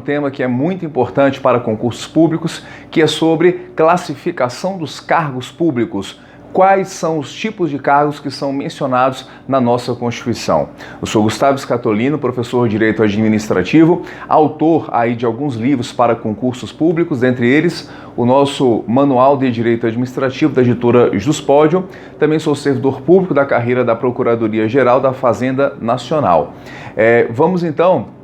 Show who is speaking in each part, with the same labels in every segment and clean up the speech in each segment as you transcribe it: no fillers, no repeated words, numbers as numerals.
Speaker 1: Um tema que é muito importante para concursos públicos, que é sobre classificação dos cargos públicos. Quais são os tipos de cargos que são mencionados na nossa Constituição? Eu sou Gustavo Scatolino, professor de Direito Administrativo, autor aí de alguns livros para concursos públicos, dentre eles o nosso Manual de Direito Administrativo da editora Juspódio. Também sou servidor público da carreira da Procuradoria-Geral da Fazenda Nacional. Vamos então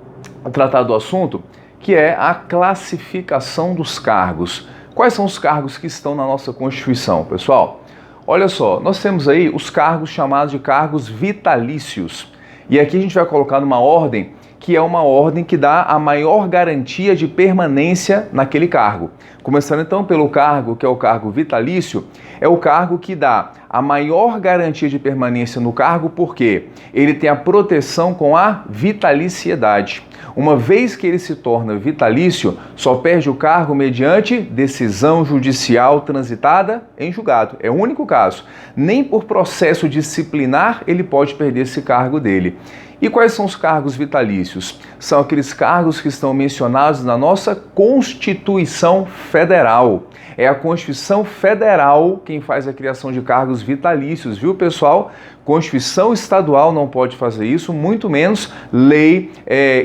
Speaker 1: tratar do assunto que é a classificação dos cargos. Quais são os cargos que estão na nossa Constituição, pessoal? Olha só, nós temos aí os cargos chamados de cargos vitalícios. E aqui a gente vai colocar numa ordem que é uma ordem que dá a maior garantia de permanência naquele cargo. Começando então pelo cargo que é o cargo vitalício, é o cargo que dá a maior garantia de permanência no cargo porque ele tem a proteção com a vitaliciedade. Uma vez que ele se torna vitalício, só perde o cargo mediante decisão judicial transitada em julgado. É o único caso. Nem por processo disciplinar ele pode perder esse cargo dele. E quais são os cargos vitalícios? São aqueles cargos que estão mencionados na nossa Constituição Federal. É a Constituição Federal quem faz a criação de cargos vitalícios, viu, pessoal? Constituição estadual não pode fazer isso, muito menos lei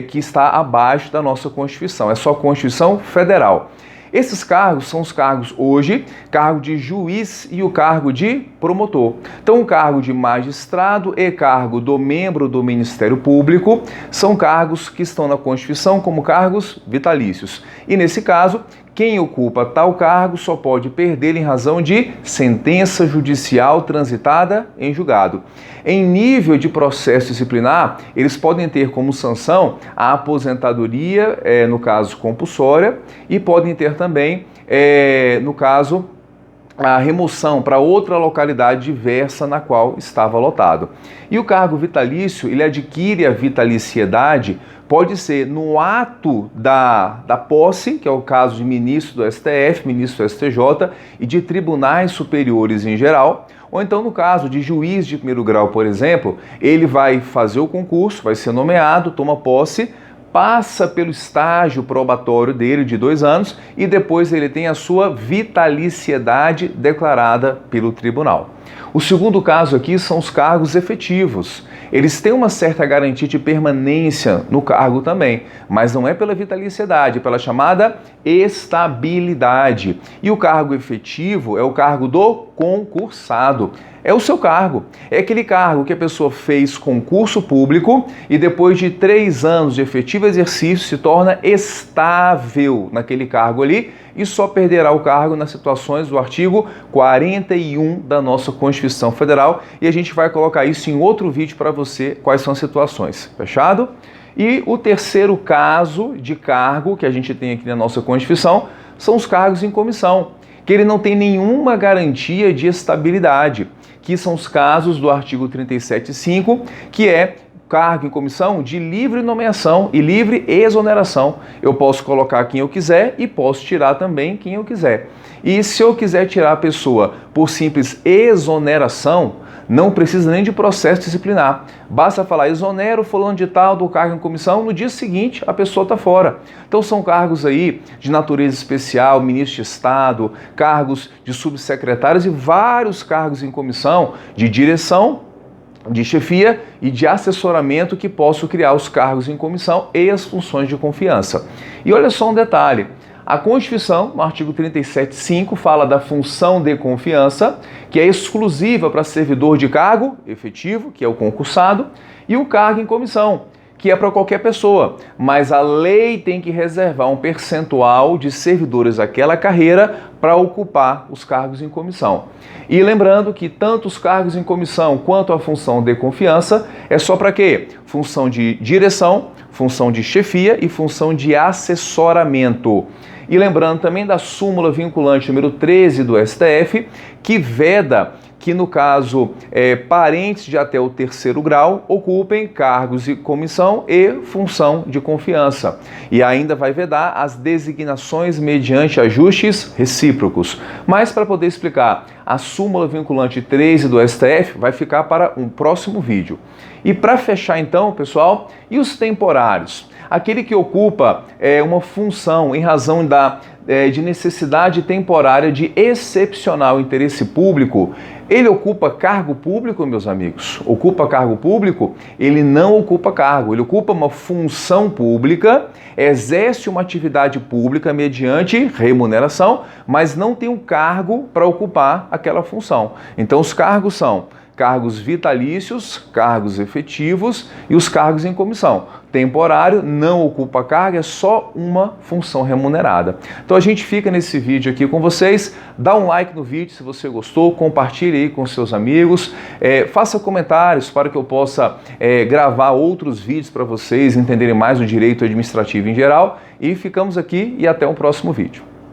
Speaker 1: que está abaixo da nossa Constituição. É só Constituição Federal. Esses cargos são os cargos hoje, cargo de juiz e o cargo de promotor. Então, o cargo de magistrado e cargo do membro do Ministério Público são cargos que estão na Constituição como cargos vitalícios. E nesse caso, quem ocupa tal cargo só pode perder em razão de sentença judicial transitada em julgado. Em nível de processo disciplinar, eles podem ter como sanção a aposentadoria, no caso compulsória, e podem ter também, no caso, a remoção para outra localidade diversa na qual estava lotado. E o cargo vitalício, ele adquire a vitaliciedade, pode ser no ato da posse, que é o caso de ministro do STF, ministro do STJ e de tribunais superiores em geral, ou então no caso de juiz de primeiro grau, por exemplo, ele vai fazer o concurso, vai ser nomeado, toma posse, passa pelo estágio probatório dele de 2 anos e depois ele tem a sua vitaliciedade declarada pelo tribunal. O segundo caso aqui são os cargos efetivos. Eles têm uma certa garantia de permanência no cargo também, mas não é pela vitaliciedade, é pela chamada estabilidade. E o cargo efetivo é o cargo do concursado. É o seu cargo. É aquele cargo que a pessoa fez concurso público e depois de 3 anos de efetivo exercício se torna estável naquele cargo ali e só perderá o cargo nas situações do artigo 41 da nossa Constituição Federal e a gente vai colocar isso em outro vídeo para você, quais são as situações. Fechado? E o terceiro caso de cargo que a gente tem aqui na nossa Constituição são os cargos em comissão, que ele não tem nenhuma garantia de estabilidade, que são os casos do artigo 37.5, que é cargo em comissão de livre nomeação e livre exoneração. Eu posso colocar quem eu quiser e posso tirar também quem eu quiser. E se eu quiser tirar a pessoa por simples exoneração, não precisa nem de processo disciplinar. Basta falar, exonero fulano de tal do cargo em comissão, no dia seguinte a pessoa está fora. Então são cargos aí de natureza especial, ministro de Estado, cargos de subsecretários e vários cargos em comissão de direção, de chefia e de assessoramento que possam criar os cargos em comissão e as funções de confiança. E olha só um detalhe. A Constituição, no artigo 37.5, fala da função de confiança, que é exclusiva para servidor de cargo efetivo, que é o concursado, e o cargo em comissão, que é para qualquer pessoa. Mas a lei tem que reservar um percentual de servidores daquela carreira para ocupar os cargos em comissão. E lembrando que tanto os cargos em comissão quanto a função de confiança é só para quê? Função de direção, função de chefia e função de assessoramento. E lembrando também da súmula vinculante número 13 do STF, que veda que, no caso, parentes de até o 3º grau ocupem cargos de comissão e função de confiança. E ainda vai vedar as designações mediante ajustes recíprocos. Mas, para poder explicar a súmula vinculante 13 do STF, vai ficar para um próximo vídeo. E para fechar então, pessoal, e os temporários? Aquele que ocupa uma função em razão de necessidade temporária de excepcional interesse público, ele ocupa cargo público, meus amigos? Ocupa cargo público? Ele não ocupa cargo, ele ocupa uma função pública, exerce uma atividade pública mediante remuneração, mas não tem um cargo para ocupar aquela função. Então os cargos são cargos vitalícios, cargos efetivos e os cargos em comissão. Temporário, não ocupa cargo, é só uma função remunerada. Então a gente fica nesse vídeo aqui com vocês, dá um like no vídeo se você gostou, compartilhe aí com seus amigos, faça comentários para que eu possa gravar outros vídeos para vocês entenderem mais o direito administrativo em geral e ficamos aqui e até o próximo vídeo.